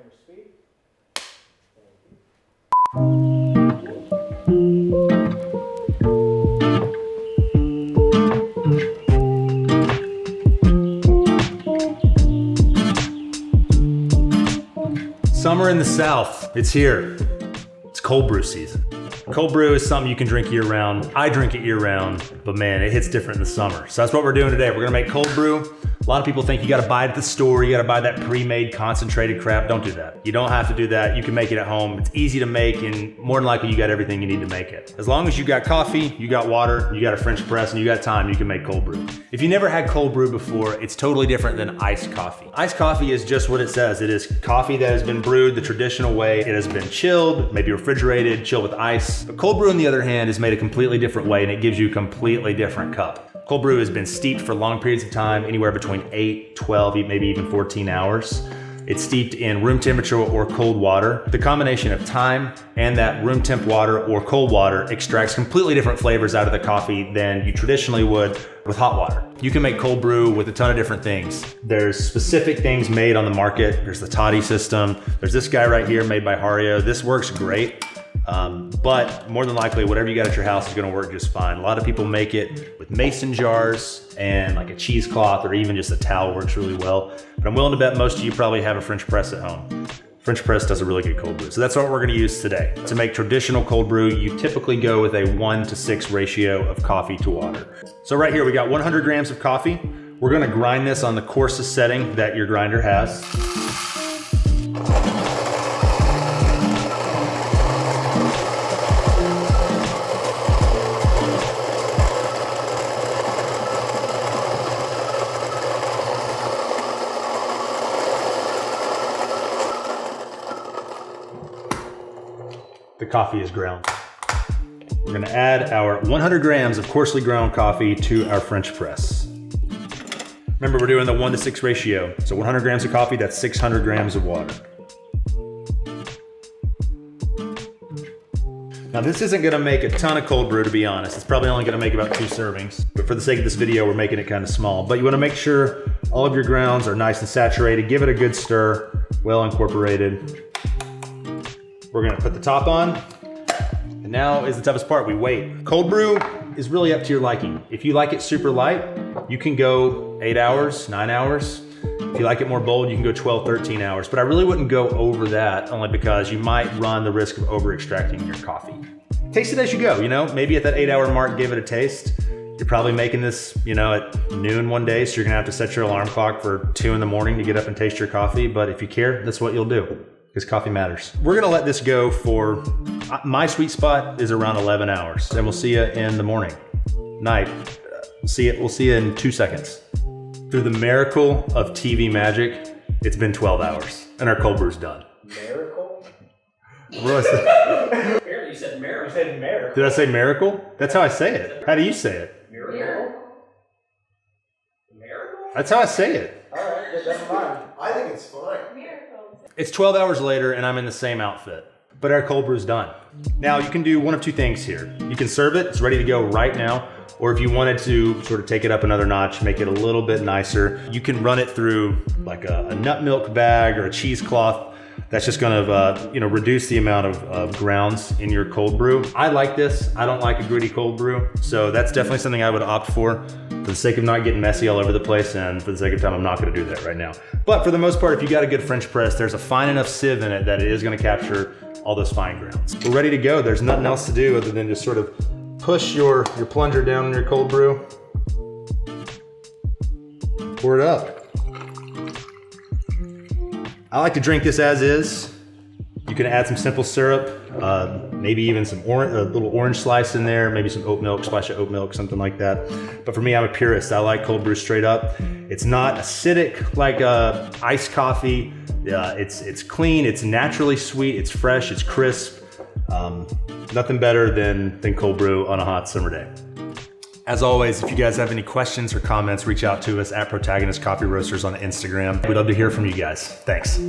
Camera speed. Summer in the South, it's here. It's cold brew season. Cold brew is something you can drink year round. I drink it year round, but man, it hits different in the summer. So that's what we're doing today. We're gonna make cold brew. A lot of people think you gotta buy it at the store, you gotta buy that pre-made concentrated crap. Don't do that. You don't have to do that. You can make it at home. It's easy to make, and more than likely you got everything you need to make it. As long as you got coffee, you got water, you got a French press, and you got time, you can make cold brew. If you never had cold brew before, it's totally different than iced coffee. Iced coffee is just what it says. It is coffee that has been brewed the traditional way. It has been chilled, maybe refrigerated, chilled with ice. But cold brew, on the other hand, is made a completely different way, and it gives you a completely different cup. Cold brew has been steeped for long periods of time, anywhere between 8, 12, maybe even 14 hours. It's steeped in room temperature or cold water. The combination of time and that room temp water or cold water extracts completely different flavors out of the coffee than you traditionally would with hot water. You can make cold brew with a ton of different things. There's specific things made on the market. There's the toddy system. There's this guy right here made by Hario. This works great. But more than likely, whatever you got at your house is gonna work just fine. A lot of people make it with mason jars and like a cheesecloth, or even just a towel works really well. But I'm willing to bet most of you probably have a French press at home. French press does a really good cold brew. So that's what we're gonna use today. To make traditional cold brew, you typically go with a 1:6 ratio of coffee to water. So right here, we got 100 grams of coffee. We're gonna grind this on the coarsest setting that your grinder has. The coffee is ground. We're gonna add our 100 grams of coarsely ground coffee to our French press. Remember, we're doing the 1:6 ratio. So 100 grams of coffee, that's 600 grams of water. Now this isn't gonna make a ton of cold brew, to be honest. It's probably only gonna make about 2 servings. But for the sake of this video, we're making it kind of small. But you wanna make sure all of your grounds are nice and saturated. Give it a good stir, well incorporated. We're gonna put the top on, and now is the toughest part, we wait. Cold brew is really up to your liking. If you like it super light, you can go 8 hours, 9 hours. If you like it more bold, you can go 12, 13 hours. But I really wouldn't go over that, only because you might run the risk of over extracting your coffee. Taste it as you go, you know? Maybe at that 8-hour mark, give it a taste. You're probably making this, you know, at noon one day, so you're gonna have to set your alarm clock for 2 in the morning to get up and taste your coffee. But if you care, that's what you'll do, because coffee matters. We're gonna let this go for, my sweet spot is around 11 hours, and we'll see you in the morning, night. We'll see you in 2 seconds. Through the miracle of TV magic, it's been 12 hours, and our cold brew's done. Miracle? What was that? Apparently you said miracle. You said miracle. Did I say miracle? That's how I say it. How do you say it? Miracle? Miracle? That's how I say it. All right, never mind. I think it's fine. It's 12 hours later and I'm in the same outfit, but our cold brew's done. Now you can do one of 2 things here. You can serve it, it's ready to go right now. Or if you wanted to sort of take it up another notch, make it a little bit nicer, you can run it through like a nut milk bag or a cheesecloth. That's just gonna reduce the amount of grounds in your cold brew. I like this. I don't like a gritty cold brew. So that's definitely something I would opt for the sake of not getting messy all over the place, and for the sake of time, I'm not gonna do that right now. But for the most part, if you got a good French press, there's a fine enough sieve in it that it is gonna capture all those fine grounds. We're ready to go. There's nothing else to do other than just sort of push your plunger down in your cold brew. Pour it up. I like to drink this as is. You can add some simple syrup, maybe even some a little orange slice in there, maybe some oat milk, splash of oat milk, something like that. But for me, I'm a purist. I like cold brew straight up. It's not acidic like iced coffee. It's clean, it's naturally sweet, it's fresh, it's crisp. Nothing better than cold brew on a hot summer day. As always, if you guys have any questions or comments, reach out to us at Protagonist Coffee Roasters on Instagram. We'd love to hear from you guys. Thanks.